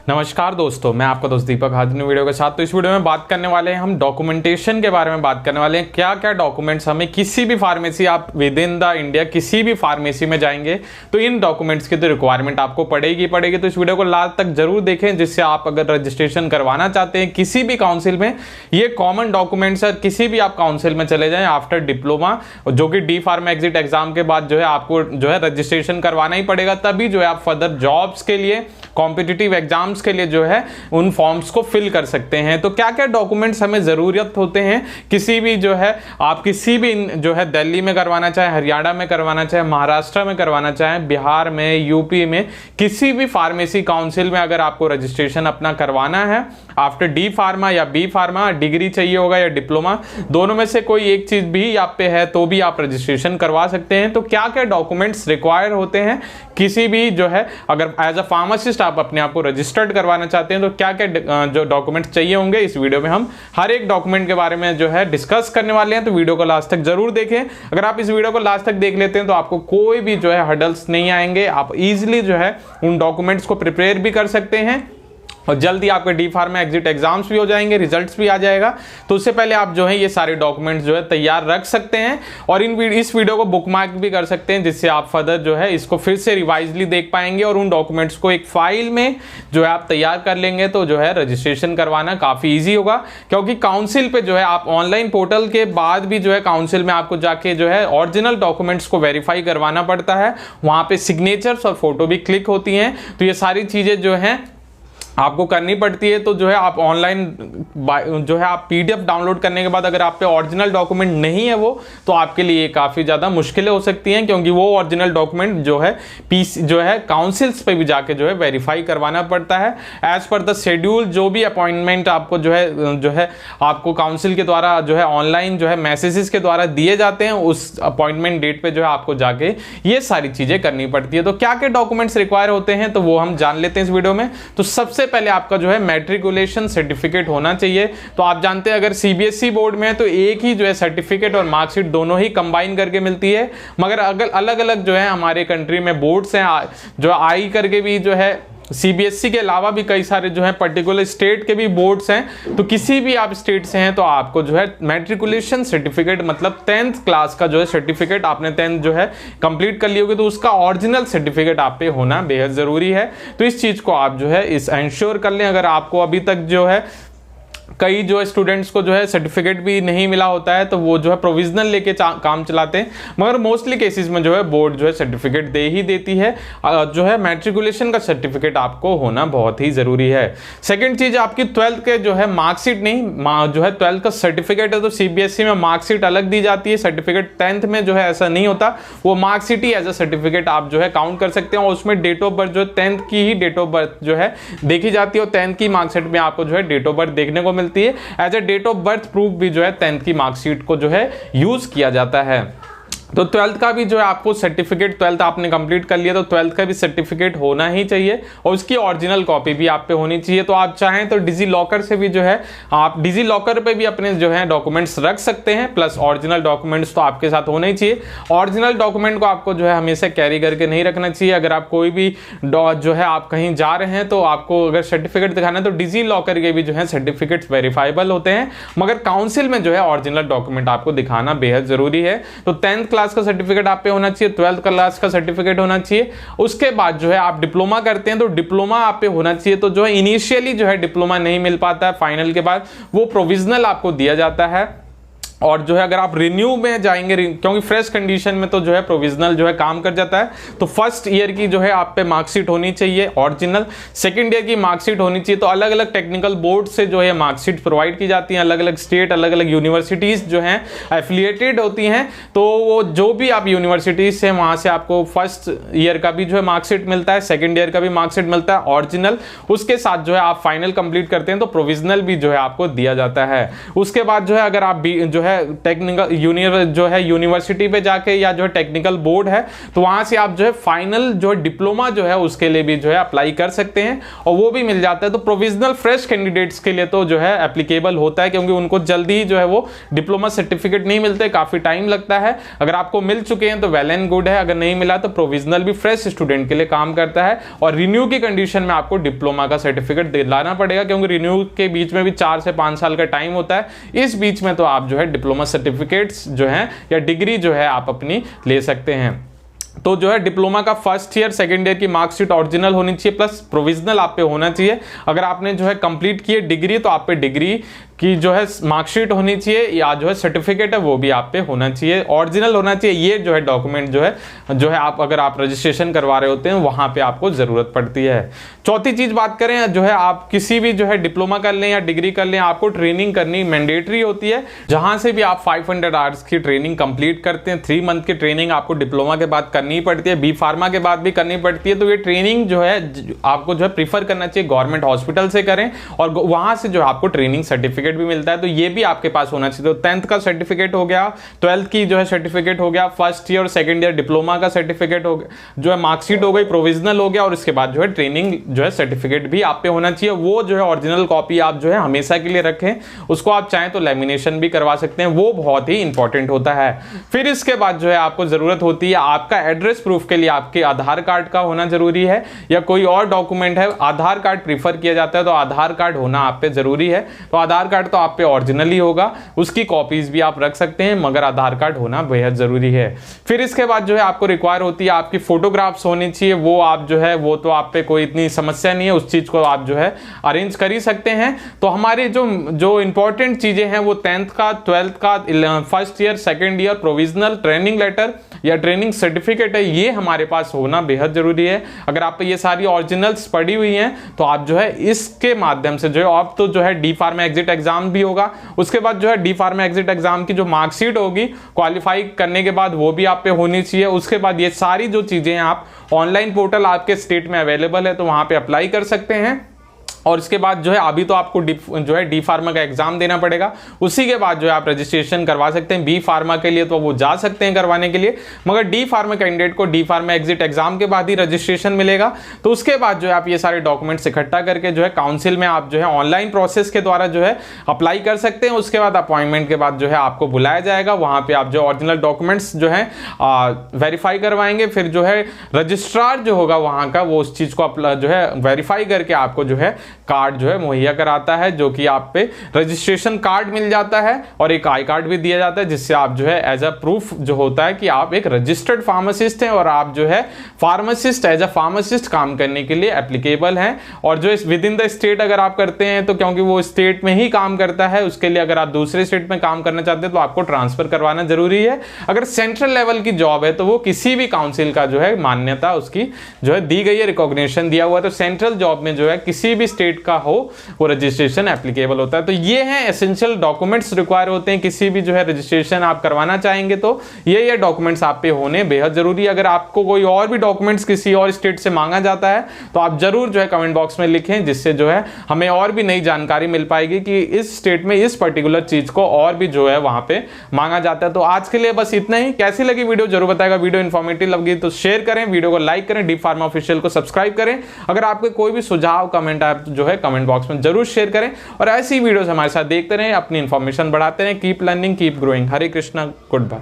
नमस्कार दोस्तों, मैं आपका दोस्त दीपक हाजिर हूं वीडियो के साथ। तो इस वीडियो में बात करने वाले हैं हम डॉक्यूमेंटेशन के बारे में बात करने वाले हैं। क्या क्या डॉक्यूमेंट्स हमें किसी भी फार्मेसी, आप विद इन द इंडिया किसी भी फार्मेसी में जाएंगे तो इन डॉक्यूमेंट्स की तो रिक्वायरमेंट आपको पड़ेगी। तो इस वीडियो को लास्ट तक जरूर देखें, जिससे आप अगर रजिस्ट्रेशन करवाना चाहते हैं किसी भी काउंसिल में, ये कॉमन डॉक्यूमेंट्स है। किसी भी आप काउंसिल में चले जाएं आफ्टर डिप्लोमा, जो कि डी फार्मा एग्जिट एग्जाम के बाद जो है आपको जो है रजिस्ट्रेशन करवाना ही पड़ेगा, तभी जो है आप फर्दर जॉब्स के लिए, कॉम्पिटिटिव एग्जाम्स के लिए जो है उन फॉर्म्स को फिल कर सकते हैं। तो क्या क्या डॉक्यूमेंट्स हमें ज़रूरत होते हैं किसी भी जो है, आप किसी भी जो है दिल्ली में करवाना चाहे, हरियाणा में करवाना चाहे, महाराष्ट्र में करवाना चाहे, बिहार में, यूपी में, किसी भी फार्मेसी काउंसिल में अगर आपको रजिस्ट्रेशन अपना करवाना है आफ्टर डी फार्मा या बी फार्मा, डिग्री चाहिए होगा या डिप्लोमा, दोनों में से कोई एक चीज़ भी आप पे है तो भी आप रजिस्ट्रेशन करवा सकते हैं। तो क्या क्या डॉक्यूमेंट्स रिक्वायर होते हैं किसी भी जो है, अगर एज अ फार्मासिस्ट आप अपने आप को रजिस्टर्ड करवाना चाहते हैं तो क्या क्या जो डॉक्यूमेंट्स चाहिए होंगे, इस वीडियो में हम हर एक डॉक्यूमेंट के बारे में जो है डिस्कस करने वाले हैं। तो वीडियो को लास्ट तक जरूर देखें। अगर आप इस वीडियो को लास्ट तक देख लेते हैं तो आपको कोई भी जो है हर्डल्स नहीं आएंगे, आप इजीली जो है उन डॉक्यूमेंट्स को प्रिपेयर भी कर सकते हैं और जल्दी आपके डी फार्मा एग्जिट एग्जाम्स भी हो जाएंगे, रिजल्ट्स भी आ जाएगा। तो उससे पहले आप जो है ये सारे डॉक्यूमेंट्स जो है तैयार रख सकते हैं और इस वीडियो को बुकमार्क भी कर सकते हैं, जिससे आप फर्दर जो है इसको फिर से रिवाइजली देख पाएंगे और उन डॉक्यूमेंट्स को एक फाइल में जो है आप तैयार कर लेंगे तो जो है रजिस्ट्रेशन करवाना काफ़ी ईजी होगा। क्योंकि काउंसिल पे जो है आप ऑनलाइन पोर्टल के बाद भी जो है काउंसिल में आपको जाके जो है ओरिजिनल डॉक्यूमेंट्स को वेरीफाई करवाना पड़ता है, वहाँ पे सिग्नेचर्स और फोटो भी क्लिक होती हैं। तो ये सारी चीज़ें जो हैं आपको करनी पड़ती है। तो जो है आप ऑनलाइन जो है आप पीडीएफ डाउनलोड करने के बाद अगर आप पे ओरिजिनल डॉक्यूमेंट नहीं है वो, तो आपके लिए काफ़ी ज़्यादा मुश्किलें हो सकती हैं, क्योंकि वो ओरिजिनल डॉक्यूमेंट जो है जो है काउंसिल्स पे भी जाके जो है वेरीफाई करवाना पड़ता है एज पर द शेड्यूल। जो भी अपॉइंटमेंट आपको जो है आपको काउंसिल के द्वारा जो है ऑनलाइन जो है मैसेजेस के द्वारा दिए जाते हैं, उस अपॉइंटमेंट डेट पे जो है आपको जाके ये सारी चीज़ें करनी पड़ती है। तो क्या क्या डॉक्यूमेंट्स रिक्वायर होते हैं तो वो हम जान लेते हैं इस वीडियो में। तो सबसे पहले आपका जो है मैट्रिकुलेशन सर्टिफिकेट होना चाहिए। तो आप जानते हैं अगर सीबीएसई बोर्ड में है तो एक ही जो है सर्टिफिकेट और मार्कशीट दोनों ही कंबाइन करके मिलती है, मगर अगर अलग अलग जो है हमारे कंट्री में बोर्ड्स हैं, जो आई करके भी जो है सीबीएसई के अलावा भी कई सारे जो है पर्टिकुलर स्टेट के भी बोर्ड्स हैं। तो किसी भी आप स्टेट से हैं तो आपको जो है मैट्रिकुलेशन सर्टिफिकेट, मतलब 10th क्लास का जो है सर्टिफिकेट, आपने 10th जो है कंप्लीट कर ली होगी तो उसका ओरिजिनल सर्टिफिकेट आप पे होना बेहद ज़रूरी है। तो इस चीज़ को आप जो है इस इंश्योर कर लें। अगर आपको अभी तक जो है कई जो है स्टूडेंट्स को जो है सर्टिफिकेट भी नहीं मिला होता है तो वो जो है प्रोविजनल लेके काम चलाते हैं, मगर मोस्टली केसेस में जो है बोर्ड जो है सर्टिफिकेट दे ही देती है। जो है मैट्रिकुलेशन का सर्टिफिकेट आपको होना बहुत ही ज़रूरी है। सेकंड चीज़, आपकी 12th के जो है मार्कशीट नहीं, जो है 12th का सर्टिफिकेट है तो सीबीएसई में मार्कशीट अलग दी जाती है, सर्टिफिकेट 10th में जो है ऐसा नहीं होता, वो मार्कशीट ही एज अ सर्टिफिकेट आप जो है काउंट कर सकते हैं और उसमें डेट ऑफ बर्थ जो है 10th की ही डेट ऑफ बर्थ जो है देखी जाती है और 10th की मार्कशीट में आपको जो है डेट ऑफ बर्थ देखने को मिलती है। As a date of birth proof भी जो है 10th की मार्कशीट को जो है यूज किया जाता है। तो 12th का भी जो है आपको सर्टिफिकेट, 12th आपने कंप्लीट कर लिया तो 12th का भी सर्टिफिकेट होना ही चाहिए और उसकी ओरिजिनल कॉपी भी आप पे होनी चाहिए। तो आप चाहें तो डिजी लॉकर से भी जो है आप डिजी लॉकर पे भी अपने जो है डॉक्यूमेंट्स रख सकते हैं, प्लस ओरिजिनल डॉक्यूमेंट्स तो आपके साथ होने ही चाहिए। ओरिजिनल डॉक्यूमेंट को आपको जो है हमेशा कैरी करके नहीं रखना चाहिए। अगर आप कोई भी जो है आप कहीं जा रहे हैं तो आपको अगर सर्टिफिकेट दिखाना है तो डिजी लॉकर के भी जो है सर्टिफिकेट्स वेरीफाइबल होते हैं, मगर काउंसिल में जो है ओरिजिनल डॉक्यूमेंट आपको दिखाना बेहद जरूरी है। तो 10th क्लास का सर्टिफिकेट आप पे होना चाहिए, 12th क्लास का सर्टिफिकेट होना चाहिए। उसके बाद जो है आप डिप्लोमा करते हैं तो डिप्लोमा आप पे होना चाहिए। तो जो है इनिशियली जो है डिप्लोमा नहीं मिल पाता है, फाइनल के बाद वो प्रोविजनल आपको दिया जाता है। और जो है अगर आप रिन्यू में जाएंगे, क्योंकि फ्रेश कंडीशन में तो जो है प्रोविजनल जो है काम कर जाता है, तो फर्स्ट ईयर की जो है आप पे मार्कशीट होनी चाहिए ओरिजिनल, सेकंड ईयर की मार्कशीट होनी चाहिए। तो अलग अलग टेक्निकल बोर्ड से जो है मार्कशीट प्रोवाइड की जाती हैं, अलग अलग स्टेट, अलग अलग यूनिवर्सिटीज़ जो हैं एफिलिएटेड होती हैं। तो वो जो भी आप यूनिवर्सिटीज़ से, वहाँ से आपको फर्स्ट ईयर का भी जो है मार्कशीट मिलता है, सेकेंड ईयर का भी मार्कशीट मिलता है ओरिजिनल। उसके साथ जो है आप फाइनल कंप्लीट करते हैं तो प्रोविजनल भी जो है आपको दिया जाता है। उसके बाद जो है अगर आप जो है है टेक्निकल यूनिवर्सिटी पे जाके, या जो है टेक्निकल बोर्ड है, तो वहां से आप जो है फाइनल जो है डिप्लोमा जो है उसके लिए भी जो है अप्लाई कर सकते हैं और वो भी मिल जाता है। तो प्रोविजनल फ्रेश कैंडिडेट्स के लिए तो जो है एप्लीकेबल होता है, क्योंकि उनको जल्दी जो है वो डिप्लोमा सर्टिफिकेट नहीं मिलते, काफी टाइम लगता है। अगर आपको मिल चुके हैं तो वेल एंड गुड है, अगर नहीं मिला तो प्रोविजनल भी फ्रेश स्टूडेंट के लिए काम करता है। और रिन्यू की कंडीशन में आपको डिप्लोमा का सर्टिफिकेट दिलाना पड़ेगा, क्योंकि रिन्यू के बीच में भी 4 से 5 साल का टाइम होता है। इस बीच में तो आप जो है डिप्लोमा सर्टिफिकेट्स जो है या डिग्री जो है आप अपनी ले सकते हैं। तो जो है डिप्लोमा का फर्स्ट ईयर सेकंड ईयर की मार्कशीट ओरिजिनल होनी चाहिए, प्लस प्रोविजनल आप पे होना चाहिए। अगर आपने जो है कंप्लीट की है डिग्री तो आप पे डिग्री की जो है मार्कशीट होनी चाहिए, या जो है सर्टिफिकेट है वो भी आप पे होना चाहिए, ओरिजिनल होना चाहिए। ये जो है डॉक्यूमेंट जो है आप अगर आप रजिस्ट्रेशन करवा रहे होते हैं वहां पे आपको जरूरत पड़ती है। चौथी चीज बात करें, जो है आप किसी भी जो है डिप्लोमा कर लें या डिग्री कर लें, आपको ट्रेनिंग करनी मैंडेटरी होती है। जहां से भी आप 500 आवर्स की ट्रेनिंग कंप्लीट करते हैं, 3 मंथ की ट्रेनिंग आपको डिप्लोमा के बाद करनी पड़ती है, बी फार्मा के बाद भी करनी पड़ती है। तो ये ट्रेनिंग जो है आपको जो है प्रीफर करना चाहिए गवर्नमेंट हॉस्पिटल से करें, और वहां से जो है आपको ट्रेनिंग सर्टिफिकेट भी मिलता है, तो ये भी आपके पास होना चाहिए। तो 10th का सर्टिफिकेट हो गया, 12th की जो है सर्टिफिकेट हो गया, फर्स्ट ईयर और सेकंड ईयर डिप्लोमा का सर्टिफिकेट हो गया, जो है मार्कशीट हो गई, प्रोविजनल हो गया, और इसके बाद जो है ट्रेनिंग जो है सर्टिफिकेट भी आप पे होना चाहिए। वो जो है ओरिजिनल कॉपी आप जो है हमेशा के लिए रखें, उसको आप चाहें तो लैमिनेशन भी करवा सकते हैं, वो बहुत ही इंपॉर्टेंट होता है। फिर इसके बाद जो है आपको जरूरत होती है आपका एड्रेस प्रूफ के लिए आपके आधार कार्ड का होना जरूरी है, या कोई और डॉक्यूमेंट है। आधार कार्ड प्रीफर किया जाता है, तो आधार कार्ड होना आप पे जरूरी है। तो आधार कार्ड तो आप पे ओरिजिनली होगा, उसकी कॉपीज भी आप रख सकते हैं, मगर आधार कार्ड होना बेहद जरूरी है। फिर इसके बाद जो है आपको रिक्वायर होती है आपकी फोटोग्राफ्स होनी चाहिए, वो आप जो है वो तो आप पे कोई इतनी समस्या नहीं है, उस चीज को आप जो है अरेंज कर ही सकते हैं। तो हमारे जो इंपॉर्टेंट चीजें हैं वो 10th का, 12th का, first year second year provisional training letter या ट्रेनिंग सर्टिफिकेट है, ये हमारे पास होना बेहद जरूरी है। अगर आप पे ये सारी ओरिजिनल्स पड़ी हुई हैं तो आप जो है इसके माध्यम से जो है आप तो जो है डी फार्मा एग्जिट एग्जाम भी होगा, उसके बाद जो है डी फार्मा एग्जिट एग्जाम की जो मार्कशीट होगी क्वालिफाई करने के बाद वो भी आप पे होनी चाहिए। उसके बाद ये सारी जो चीजें हैं आप ऑनलाइन पोर्टल आपके स्टेट में अवेलेबल है, तो वहां पे अप्लाई कर सकते हैं। और इसके बाद जो है अभी तो आपको जो है डी फार्मा का एग्जाम देना पड़ेगा, उसी के बाद जो है आप रजिस्ट्रेशन करवा सकते हैं। बी फार्मा के लिए तो वो जा सकते हैं करवाने के लिए, मगर डी फार्मा कैंडिडेट को डी फार्मा एग्जिट एग्जाम के बाद ही रजिस्ट्रेशन मिलेगा। तो उसके बाद जो है आप ये सारे डॉक्यूमेंट्स इकट्ठा करके जो है काउंसिल में आप जो है ऑनलाइन प्रोसेस के द्वारा जो है अप्लाई कर सकते हैं। उसके बाद अपॉइंटमेंट के बाद जो है आपको बुलाया जाएगा, वहां पे आप जो ओरिजिनल डॉक्यूमेंट्स जो है वेरीफाई करवाएंगे। फिर जो है रजिस्ट्रार जो होगा वहां का, वो उस चीज को जो है वेरीफाई करके आपको जो है कार्ड जो है मुहैया कराता है, जो कि आप पे रजिस्ट्रेशन कार्ड मिल जाता है और एक आई कार्ड भी दिया जाता है, जिससे आप जो है एज अ प्रूफ जो होता है कि आप एक रजिस्टर्ड फार्मासिस्ट हैं और आप जो है फार्मासिस्ट एज अ फार्मासिस्ट काम करने के लिए एप्लीकेबल हैं। और जो विद इन द स्टेट अगर आप करते हैं तो क्योंकि वो स्टेट में ही काम करता है, उसके लिए अगर आप दूसरे स्टेट में काम करना चाहते हैं तो आपको ट्रांसफर करवाना जरूरी है। अगर सेंट्रल लेवल की जॉब है तो वो किसी भी काउंसिल का जो है मान्यता उसकी जो है दी गई है, रिकॉग्निशन दिया हुआ है। तो सेंट्रल जॉब में जो है किसी भी स्टेट का हो वो रजिस्ट्रेशन एप्लीकेबल होता है। तो ये हैं एसेंशियल डॉक्यूमेंट्स रिक्वायर होते हैं किसी भी जो है रजिस्ट्रेशन आप करवाना चाहेंगे, तो ये डॉक्यूमेंट्स आप पे होने बेहद जरूरी है। अगर आपको कोई और भी डॉक्यूमेंट्स किसी और स्टेट से मांगा जाता है तो आप जरूर जो है कमेंट बॉक्स में लिखें, जिससे जो है हमें और भी नई जानकारी मिल पाएगी कि इस स्टेट में इस पर्टिकुलर चीज को और भी जो है वहां पे मांगा जाता है। तो आज के लिए बस इतना ही। कैसी लगी वीडियो जरूर बताएगा। वीडियो इंफॉर्मेटिव लगी तो शेयर करें, वीडियो को लाइक करें, डी फार्मा ऑफिशियल को सब्सक्राइब करें। अगर आपके कोई भी सुझाव कमेंट आप जो है कमेंट बॉक्स में जरूर शेयर करें, और ऐसी वीडियोस हमारे साथ देखते रहें, अपनी इंफॉर्मेशन बढ़ाते रहें। Keep learning, keep growing. Hare Krishna, good bye.